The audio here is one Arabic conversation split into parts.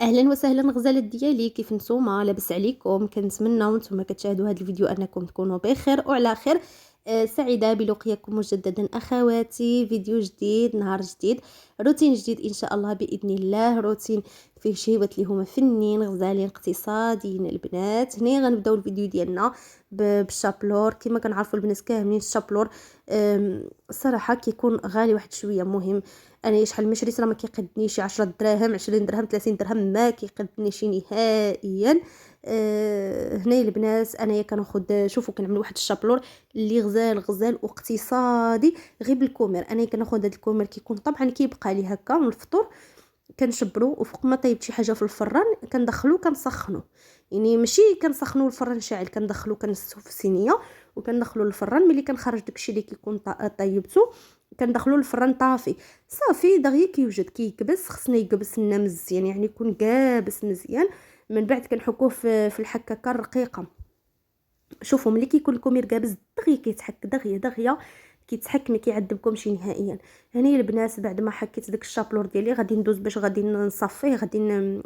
اهلا وسهلا غزالات ديالي، كيف نتوما؟ لاباس عليكم؟ كنتمنى وانتم كتشاهدوا هذا الفيديو انكم تكونوا بخير وعلى خير. سعيده بلقياكم مجددا اخواتي. فيديو جديد، نهار جديد، روتين جديد ان شاء الله باذن الله. روتين فيه شهوات اللي هما فنين غزالين اقتصاديين البنات. هنا غنبداو الفيديو ديالنا بالشابلور. كما كنعرفوا البنات كاملين الشابلور الصراحه كيكون غالي واحد شويه. مهم انا شحال ما شريت راه ما كيقدنيش 10 دراهم 20 درهم 30 درهم، ما كيقدنيش نهائيا. هنا البنات انايا كناخذ، شوفوا كنعمل واحد الشابلور اللي غزال غزال واقتصادي غير بالكومير. انا كناخذ هذا الكومير كيكون طبعا كيبقى لي هكا من الفطور، كنشبرو وفوق ما طيبت شي حاجه في الفران كندخلو كنسخنو. يعني ماشي كنسخنو الفران شاعل، كندخلو كنسو في صينيه وكندخلو للفران. ملي كنخرج داكشي اللي كيكون طيبتو كندخلو للفران طافي صافي دغيا كيوجد كيكبس. خصنا يكبس لنا مزيان، يعني يكون كابس مزيان. من بعد كنحكوه في الحكاكه الرقيقه. شوفوا ملي كيكون الكومير كابس دغيا كيتحك دغيا دغيا كيتحك، ما كيعذبكمش نهائيا. هني البنات بعد ما حكيت داك الشابلور ديالي غادي ندوز باش غادي نصفيه، غادي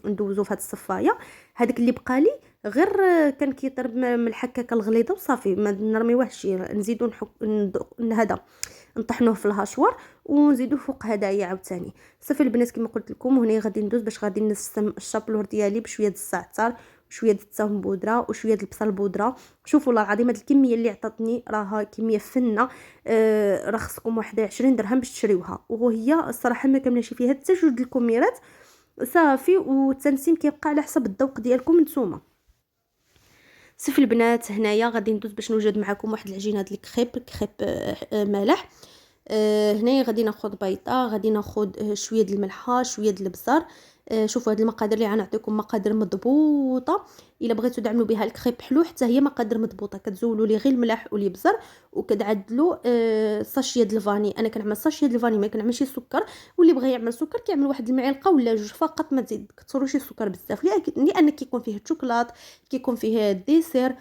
ندوزو في هاد الصفايه. هذاك اللي بقى لي غير كان كيطرب من الحكاكه الغليظه وصافي، ما نرميوهش، نزيدو هذا نطحنوه في الهاشوار ونزيدو فوق هدايا عاوتاني. صافي البنات كما قلت لكم، هنا غادي ندوز باش غادي نسم الشابلور ديالي بشويه د الزعتر وشويه د الثوم بودره وشويه د البصل بودره. شوفوا والله العظيم هاد الكميه اللي عطاتني راها كميه فنه. راه خصكم واحد 20 درهم باش تشريوها، وهي الصراحه ما كاملاش فيها حتى جوج د الكميرات صافي. والتنسيم كيبقى على حسب الذوق ديالكم نتوما. صافي البنات هنايا غادي ندوز باش نوجد معكم واحد العجينه ديال الكريب مالح. هنايا غادي ناخذ بيضه، غادي ناخذ شويه د الملحه، شويه د البزار. شوفوا هاد المقادير اللي غنعطيكم مقادير مضبوطه. الا بغيتوا تعملوا بها الكريب حلو حتى هي مقادير مضبوطه. كتزولوا لي غير الملح والبزر وكتعدلوا ساشيه د الفاني. انا كنعمل ساشيه د الفاني، ما كنعملش السكر. واللي بغى يعمل سكر كيعمل واحد المعلقه ولا جوج فقط، ما تزيد كثروش السكر بزاف لان كيكون فيه الشوكولات، كيكون فيه الديسير.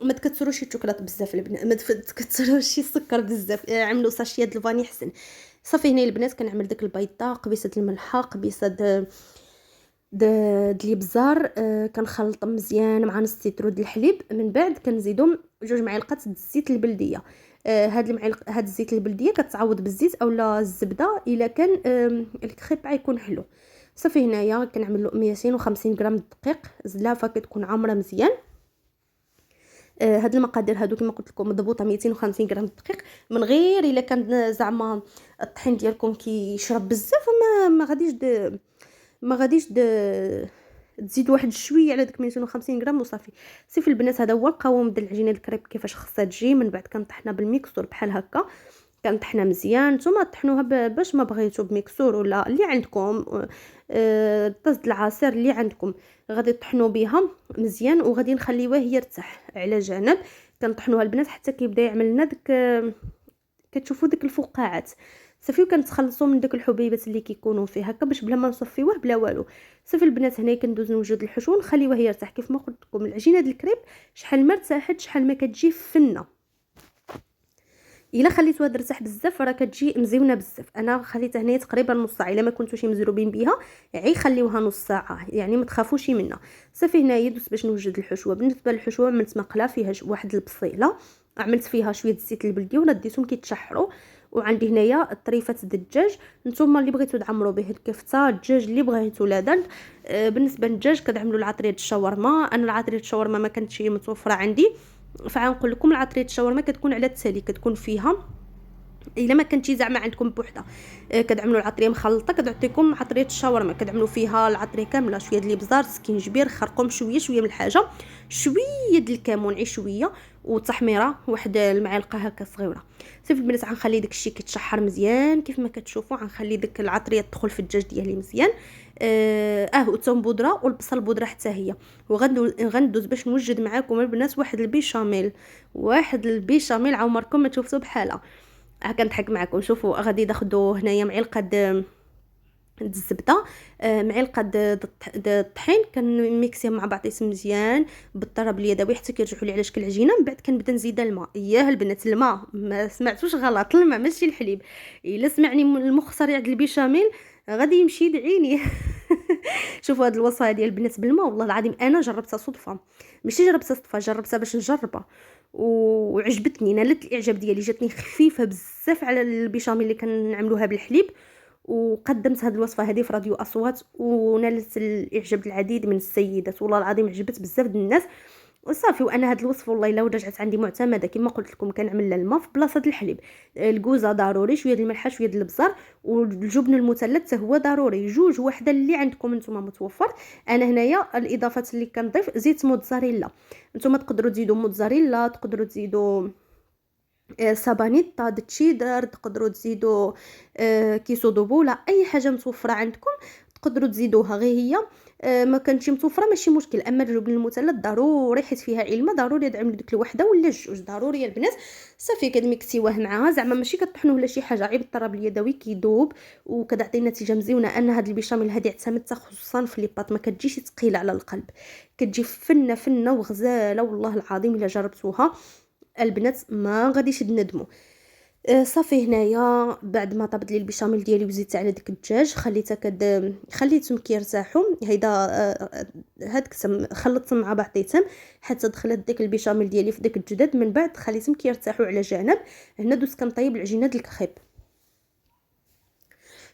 ما تكثروش الشوكولاته بزاف البنات، ما تكثروش السكر بزاف، عملوا ساشيه د الفاني حسن. صافي هنا البنات كنعمل داك البيضه، قبيصه الملحه، قبيصه د الابزار. كنخلطهم مزيان مع نص سيترو د الحليب. من بعد كنزيدهم 2 معالق د الزيت البلديه. هاد الزيت البلديه كتعوض بالزيت اولا الزبده الا كان الكريب غيكون حلو. صافي هنايا كنعمل له 250 غرام دقيق زلافه كتكون عامره مزيان. هاد المقادير هادو كما قلت لكم مضبوطه 250 غرام دقيق. من غير الا كان زعما الطحين ديالكم كيشرب بزاف ما غاديش تزيد واحد شويه على داك 250 غرام وصافي. صافي البنات هذا هو القوام ديال العجينه الكريب كيفاش خصها تجي. من بعد كنطحنها بالميكسور بحال هكا، كنطحنها مزيان. نتوما طحنوها باش ما بغيتو بميكسور ولا اللي عندكم، طاس العصير اللي عندكم غادي تطحنوا بها مزيان وغادي نخليوه يرتاح على جنب. كنطحنوها البنات حتى كيبدا يعمل لنا داك، كتشوفوا داك الفقاعات. صافي وكنتخلصوا من داك الحبيبات اللي كيكونوا فيه هكا باش بلا ما نصفيوه بلا والو. صافي البنات هنا كندوز نوجد الحشو نخليوه يرتاح. كيف ما قلت لكم العجينه ديال الكريب شحال ما ارتاحت شحال ما كتجي فنه. الا خليتوها ترتاح بزاف راه كتجي مزيونه بزاف. انا خليتها هنا تقريبا نص ساعه، الا ما كنتوش مزروبين بها عي خليوها نص ساعه، يعني ما تخافوش منها. صافي هنايا دوزت باش نوجد الحشوه. بالنسبه للحشوه عملت مقله فيها واحد البصيله، عملت فيها شويه الزيت البلدي ونديتهم كيتشحروا. وعندي هنايا طريفه الدجاج. نتوما اللي بغيتو تعمروا به الكفته الدجاج اللي بغيتو لا دال. بالنسبه للدجاج كتعملوا العطريه الشاورما. انا العطريه الشاورما ما كانتش متوفره عندي، فعنقول لكم العطريه الشاورما كتكون على التالي. كتكون فيها الا ما كانتي زعما عندكم بوحده كتعملوا العطريه مخلطه، كتعطيكم عطريه الشاورما كتعملوا فيها العطريه كامله. شويه ديال الابزار، سكينجبير، خرقوم، شويه من الحاجه، شويه ديال الكمون، عي شويه، وتحميره واحد المعلقه هكا صغيره. صافي البنات غنخلي داك الشيء كيتشحر مزيان كيف ما كتشوفوا. غنخلي داك العطريه تدخل في الدجاج ديالي مزيان. والثوم بودره والبصل بودره حتى هي. وغندوز باش نوجد معاكم البنات واحد البيشاميل عمركم ما شفتوا بحالها. كنضحك معكم. شوفوا غادي ناخذوا هنايا معلقه د الزبده، معلقه د الطحين، كنميكسيهم مع بعضيهم مزيان بالضرب اليدوي حتى كيرجعوا لي على شكل عجينه. من بعد كنبدا نزيد الماء. البنات الماء، ما سمعتوش غلط، الماء ماشي الحليب. الا سمعني المخ سريع د البيشاميل غادي يمشي يدعيني. شوفوا هاد الوصفه ديال البنات بالماء، والله العظيم انا جربتها صدفه، ماشي جربتها صدفه، جربتها باش نجربها وعجبتني، نالت الاعجاب ديالي، جاتني خفيفه بزاف على البيشاميل اللي كنعملوها بالحليب. وقدمت هذه الوصفه هذه في راديو اصوات ونالت الاعجاب العديد من السيدات، والله العظيم عجبت بزاف د الناس. وصافي، وانا هاد الوصفه والله الا رجعت عندي معتمده كما قلت لكم، كنعمل الماء في بلاصه الحليب، الكوزه ضروري، شويه د الملح، شويه د البزار، والجبن المثلث حتى هو ضروري، جوج وحده اللي عندكم نتوما متوفر. انا هنايا الاضافات اللي كنضيف زيت موتزاريلا، نتوما تقدروا تزيدوا موتزاريلا، تقدروا تزيدوا سابانيتا د تشيدر، تقدروا تزيدوا كيسو دوبولا، اي حاجه متوفره عندكم تقدروا تزيدوها، غير هي ما كانتش متوفره ماشي مشكل. اما الجبن المثلث ضروري، حيت فيها علمه، ضروري تعملوا ديك الوحده ولا جوج، ضروري البنات. صافي كتميكسيوه معاها، زعما ماشي كطحنوه ولا شي حاجه، غير بالطراب اليدوي كيذوب وكتعطي نتيجه مزيونه. ان هاد البيشاميل هادي اعتمدتها خصوصا في لي باط، ما كتجيش ثقيله على القلب، كتجي فنه فنه وغزاله، والله العظيم الا جربتوها البنات ما غاديش تندموا. صافي هنايا بعد ما طابت لي البيشاميل ديالي وزيدت على ديك الدجاج، خليتهم كيرتاحوا. هيدا هاد خلطتهم مع بعضيتهم حتى دخلت ديك البيشاميل ديالي في ديك الجداد، من بعد خليتهم كيرتاحوا على جنب. هنا دوزت كنطيب العجينه ديال الكريب.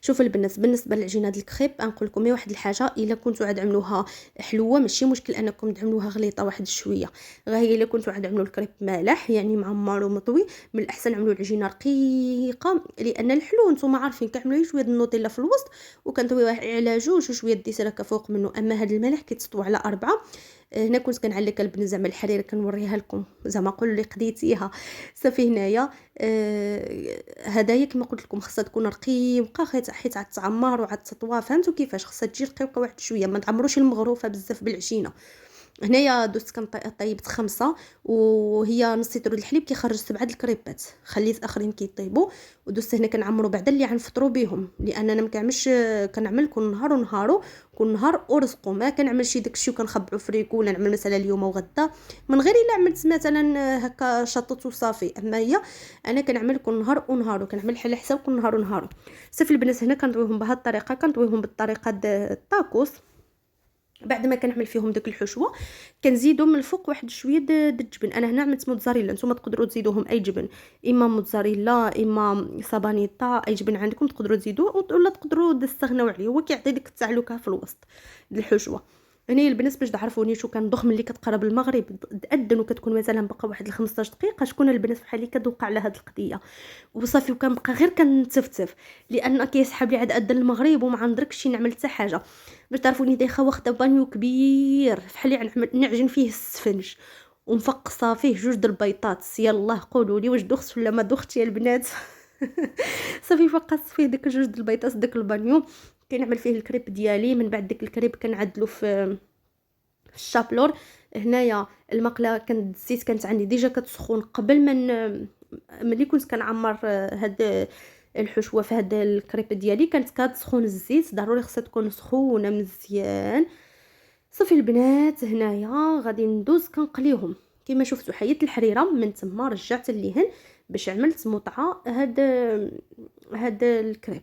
شوف البنات، بالنسبه للعجينه ديال الكريب نقول لكم واحد الحاجه، الا كنتوا غتعملوها حلوه ماشي مشكل انكم تعملوها غليظه واحد شويه، غير هي الا كنتوا غتعملوا الكريب مالح يعني معمر ومطوي، من الاحسن عملوا العجينه رقيقه، لان الحلو نتوما عارفين كنعملوا شويه النوتيلا في الوسط وكنطويوه على جوج وشويه ديسيركا فوق منه. اما هاد المالح كيتسطوا على 4. هنا كنت كنعلق البن زعما الحريره كنوريها لكم، زعما قولوا لي قديتيها. صافي هنايا هدايا كما قلت لكم خاصها تكون رقيقه، حيت عتعمر وعتطوى، فهمتوا كيفاش خاصها تجي رقيقه واحد شويه، ما تعمروش المغروفه بزاف بالعجينه. هنايا دوزت طيبت 5، وهي نص لتر الحليب كيخرج 7 د الكريبات، خليت اخرين كيطيبوا. ودوزت هنا كنعمروا بعدا اللي غنفطروا بهم، لان انا ما كنعملش كنعمل كل نهار ونهارو، كل نهار ورزقو، ما كنعملش داكشي وكنخبعو فريكو ولا نعمل مثلا اليوم وغدا، من غير الا عملت مثلا هكا شطط وصافي. اما هي انا كنعمل كل نهار ونهارو، كنعمل على حساب كل نهار ونهارو. صافي البنات هنا كنطويهم بهذه الطريقه، كنطويهم بالطريقه الطاكوس. بعد ما كنعمل فيهم داك الحشوه كنزيدوا من الفوق واحد شويه د الجبن. انا هنا عملت موتزاريلا، نتوما تقدروا تزيدوهم اي جبن، اما موتزاريلا اما سابانيتا، اي جبن عندكم تقدروا تزيدوه، ولا تقدروا تستغناو عليه، هو كيعطي ديك التعلكه في الوسط د الحشوه. هنا البنات باش تعرفوني شو كنضخ ملي كتقرب المغرب تأذن وكتكون مثلا بقى واحد 15 دقيقه، شكون البنات بحالي كتوقع على هاد القضيه وصافي، وكنبقى غير كنتفتف لان كيسحب لي عاد اذن المغرب وما ندركش نعمل حتى حاجه. باش تعرفوني دايخه واخده بانيو كبير فحالي نعجن فيه السفنج ومفقصه فيه 2 د البيضات. يلا قولوا لي واش دخت ولا ما دختش يا البنات؟ صافي فقصت فيه ديك 2 د البيضات داك البانيو، كنعمل فيه الكريب ديالي. من بعد داك الكريب كنعدلو في الشابلور. هنايا المقله كانت الزيت كانت عندي ديجا كتسخن قبل من ملي كنت كنعمر هاد الحشوه في هاد الكريب ديالي، كانت كتسخن الزيت، ضروري خصها تكون سخونه مزيان. صافي البنات هنايا غادي ندوز كنقليهم كما شفتوا، حيدت الحريره من تما رجعت الليهن باش عملت مطعه هاد الكريب.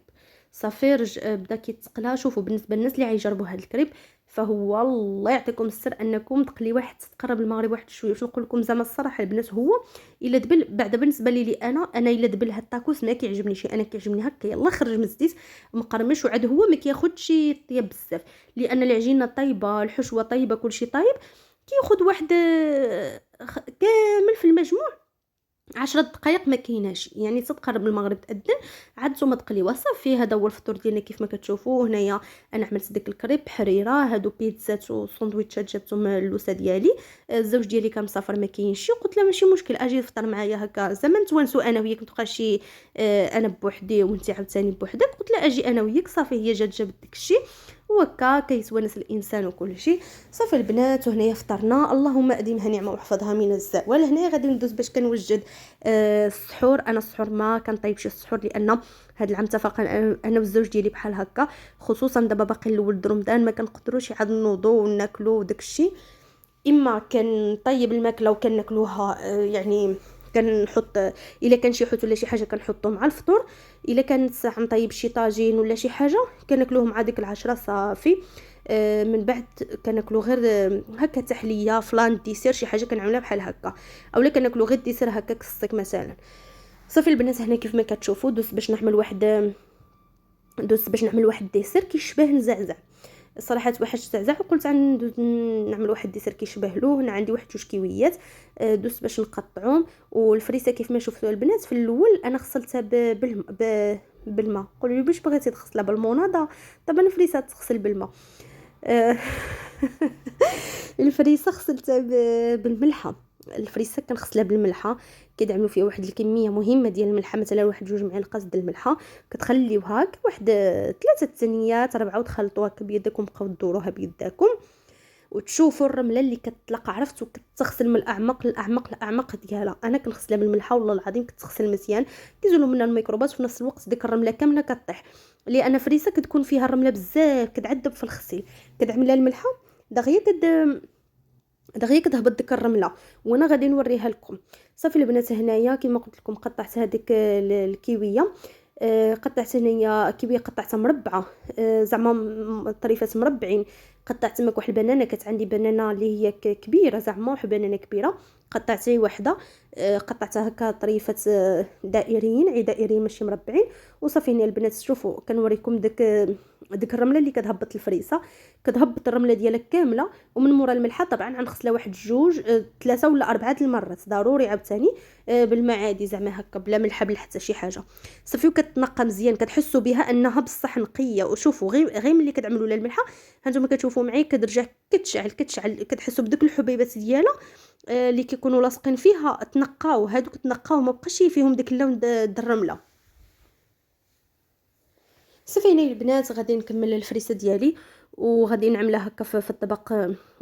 صافي بدا كيتقلى. شوفوا بالنسبه للناس اللي غيجربوا هاد الكريب فهو الله يعطيكم السر انكم تقلي واحد تقرب المغرب واحد شويه. واش نقول لكم زعما الصراحه البنات، هو الا دبل بعدا بالنسبه لي انا الا دبل هاد الطاكوس ما كيعجبنيش، انا كيعجبني هكا يلا خرج من الزيت مقرمش، وعاد هو ما كياخذش طياب بزاف لان العجينه طيبه، الحشوه طيبه، كلشي طيب، كياخذ واحد كامل في المجموع 10 دقائق ما كايناش، يعني تتقرب المغرب تاذن عاد نتوما تقليوها. صافي هذا هو الفطور ديالنا كيف ما كتشوفوا. هنايا انا عملت داك الكريب حريره، هادو بيتزات وساندويتشات جابتهم اللوسه ديالي. الزوج ديالي كان مسافر ما كاينش، قلت له ماشي مشكل اجي نفطر معايا هكا زعما نتوانسوا انا وياك، متبقاش انا بوحدي وانت عاوتاني بوحدك. قلت له اجي انا وياك. صافي هي جابت داكشي وهكا كيتونس الانسان وكل شيء. صافي البنات وهنايا فطرنا، اللهم اديمها نعمه وحفظها من الزوال. هنايا غادي ندوز باش كنوجد السحور. انا السحور ما كنطيبش السحور لان هاد العام اتفقنا انا والزوج ديالي بحال هكا، خصوصا دابا باقي الاول د رمضان ما كنقدروش عاد نوضوا وناكلوا داكشي، اما كنطيب الماكله وكناكلوها يعني كنحط الا كان شي حوت ولا شي حاجه كنحطو مع الفطور، الا كانت غنطيب شي طاجين ولا شي حاجه كناكلوه مع ديك العشره. صافي من بعد كناكلو غير هكا تحليه فلان ديسير شي حاجه كنعملها بحال هكا، اولا كناكلو غير ديسير هكا كستيك مثلا. صافي البنات هنا كيف ما كتشوفوا دوزت باش نعمل واحد ديسير كيشبه نزعزع. صراحه واحد الزعزع وقلت ندوز نعمل واحد ديسير كيشبه له. هنا عندي واحد جوج كيويات دوزت باش نقطعهم. والفريسه كيف ما شفتوا البنات في الاول انا غسلتها بالماء. قولوا لي باش بغيتي تغسلها بالموناضه؟ طبعا الفريسه تغسل بالماء. آه، الفريسه غسلتها بالملحه. الفريسه كنغسلها بالملحه، كيدعملوا فيها واحد الكميه مهمه ديال الملحه، مثلا واحد 2 معالق د الملحه. كتخليوها هكا واحد 3 ثانيات 4 وتخلطوها بيدكم، بقاو ديروها بيداكم وتشوفوا الرمله اللي كتطلق عرفتوا كتغسل من الاعماق الاعماق ديالها. انا كنغسلها بالملحه والله العظيم كتغسل مزيان، كيزولوا منها الميكروبات وفي نفس الوقت ديك الرمله كامله كطيح. لان فريسه كتكون فيها الرمله بزاف كتعذب في الغسيل، كتعملها الملحه دغيا كتهبط ديك الرمله. وانا غادي نوريها لكم. صافي البنات هنايا كما قلت لكم قطعت هذيك الكيويه. قطعت هنايا كيويه قطعتها مربعه، زعما طريفات مربعين. قطعت تماك واحد البنانه، كانت عندي بنانه اللي هي كبيره زعما واحد بنانه كبيره، قطعت غير وحده. قطعتها هكا طريفات دائريين دائريين ماشي مربعين. وصافي هنا البنات شوفوا كنوريكم ديك الرمله اللي كتهبط الفريسه. كتهبط الرمله ديالها كامله. ومن مورا الملحه طبعا غنغسلها واحد 2 3 ولا 4 المرات ضروري عاوتاني بالماء عادي زعما هكا بلا ملحه بلا حتى شي حاجه. صافي وكتنقى مزيان، كتحسوا بها انها بصح نقيه. وشوفوا غير ملي كتعملوا لها الملحه هانتوما كتشوفوا معايا كترجع كتشعل كتحسوا بدوك الحبيبات ديالها اللي كيكونوا لاصقين فيها تنقاو. هادوك تنقاو ما بقاش فيهم داك اللون د الرمله. صافي هنا البنات غادي نكمل الفريسه ديالي وغادي نعملها هكا في الطبق.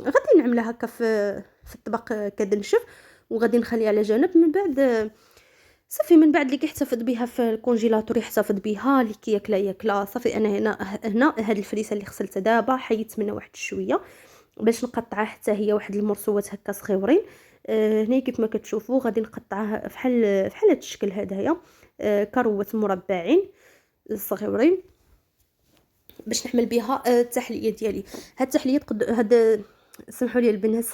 غادي نعملها هكا في الطبق كدنشف وغادي نخليها على جنب. من بعد صافي من بعد اللي كيحتفظ بها في الكونجيلاتور يحتفظ بها، اللي كياكلا. صافي انا هنا هاد الفريسه اللي غسلتها دابا حيدت منها واحد شويه باش نقطعها حتى هي واحد المرسوات هكا صغيورين. هنا كيف ما كتشوفوا غادي نقطعها بحال هاد الشكل هدايا، كروات مربعين صغيورين باش نعمل بها التحليه ديالي. هاد التحليه هاد سمحوا لي البنات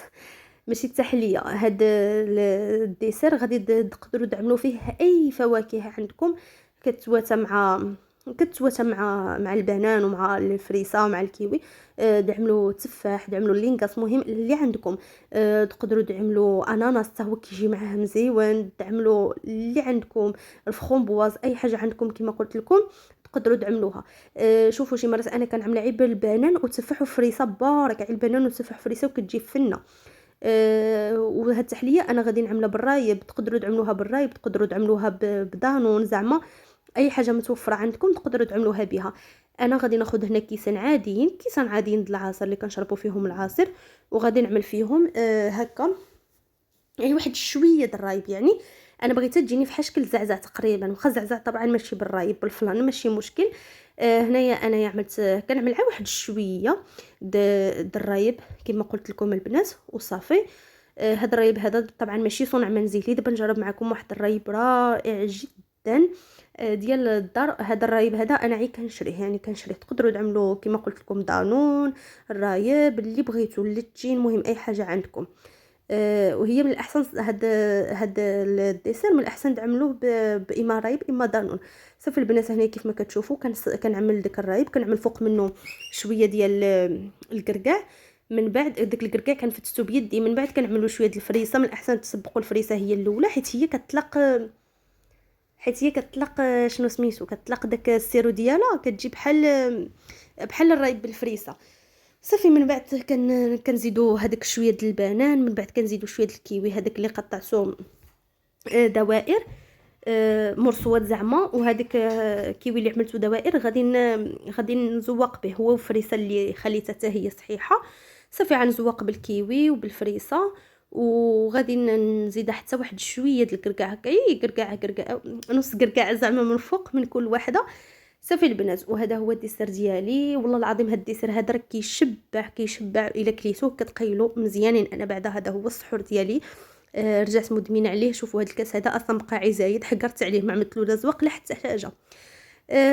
ماشي التحليه، هاد الديسير غادي تقدروا تعملوا فيه اي فواكه عندكم كتواتى مع البنان ومع الفريسه ومع الكيوي. دعملوا تفاح، دعملوا اللينغاس، مهم اللي عندكم. تقدروا تعملوا اناناس حتى هو كيجي معاه مزيون. تعملوا اللي عندكم، الفخومبواز، اي حاجه عندكم كما قلت لكم تقدروا تعملوها. شوفوا شي مرات انا كنعمل عيب البنان وتفاح وفريسه بارك على البنان وتفاح وفريسه وكتجي فنه. وهاد التحليه انا غادي نعملها بالرايب، تقدروا تعملوها بالرايب، تقدروا تعملوها بدانون، زعما اي حاجه متوفره عندكم تقدروا تعملوها بها. انا غادي ناخذ هنا كيسان عاديين د العصير اللي كنشربوا فيهم العصير، وغادي نعمل فيهم هكا يعني واحد شويه د الرايب. يعني انا بغيتها تجيني في شكل زعزع تقريبا، واخا زعزع طبعا ماشي بالرايب بالفلان ماشي مشكل. هنايا انا عملت كنعمل عا واحد شويه د الرايب كما قلت لكم البنات وصافي. هذا الرايب هذا طبعا ماشي صنع منزلي. دابا نجرب معكم واحد الرايب رائع جدا ديال الدار. هذا الرايب هذا انا عي كنشريه، يعني كنشريه. تقدروا تعملوا كما قلت لكم دانون، الرايب اللي بغيتو اللي تجين، المهم اي حاجه عندكم. وهي من الاحسن هاد الديسير من الاحسن تعملوه باما رايب اما دانون. صافي البنات هنا كيف ما كتشوفوا كنعمل داك الرايب، كنعمل فوق منه شويه ديال الكركاع. من بعد داك الكركاع كنفتتو بيدي. من بعد كنعملوا شويه ديال الفريسه. من الاحسن تسبقوا الفريسه هي الاولى حيت هي كتطلق شنو سميتو، كتطلق داك السيرو ديالها كتجي بحال الرايب بالفريسه. صافي من بعد كنزيدوا هذاك شويه ديال البنان. من بعد كنزيدوا شويه ديال الكيوي هذاك اللي قطعته دوائر مرصوات زعما. وهذاك كيوي اللي عملته دوائر غادي نزوق به هو والفريسه اللي خليتها حتى هي صحيحه. صافي غنزوق بالكيوي وبالفريسه وغادي نزيد حتى واحد شويه ديال الكركاع هكا كركاع نص كركاع زعما من فوق من كل وحده. صافي البنات وهذا هو الديسير ديالي. والله العظيم هاد الديسير هذا راه كيشبع الا كليتوه كتقيلوا مزيانين. انا بعدا هذا هو السحور ديالي. رجعت مدمنه عليه. شوفوا هذا الكاس هذا اصلا بقى زايد، حقرت عليه ما عملت له لا زواق لا حتى حاجه.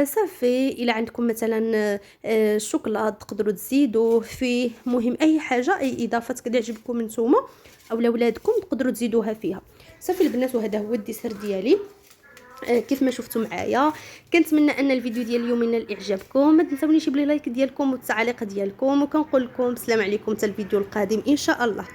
صافي. الا عندكم مثلا الشوكولات تقدروا تزيدوه فيه، مهم اي حاجه اي اضافات كتعجبكم نتوما او ولادكم تقدروا تزيدوها فيها. صافي البنات، وهذا هو الديسير ديالي. كيف ما شفتوا معايا. كنتمنى ان الفيديو ديال اليوم ينال اعجابكم، ما تنساونيش بلي لايك ديالكم والتعليق ديالكم، وكنقول لكم السلام عليكم حتى الفيديو القادم ان شاء الله.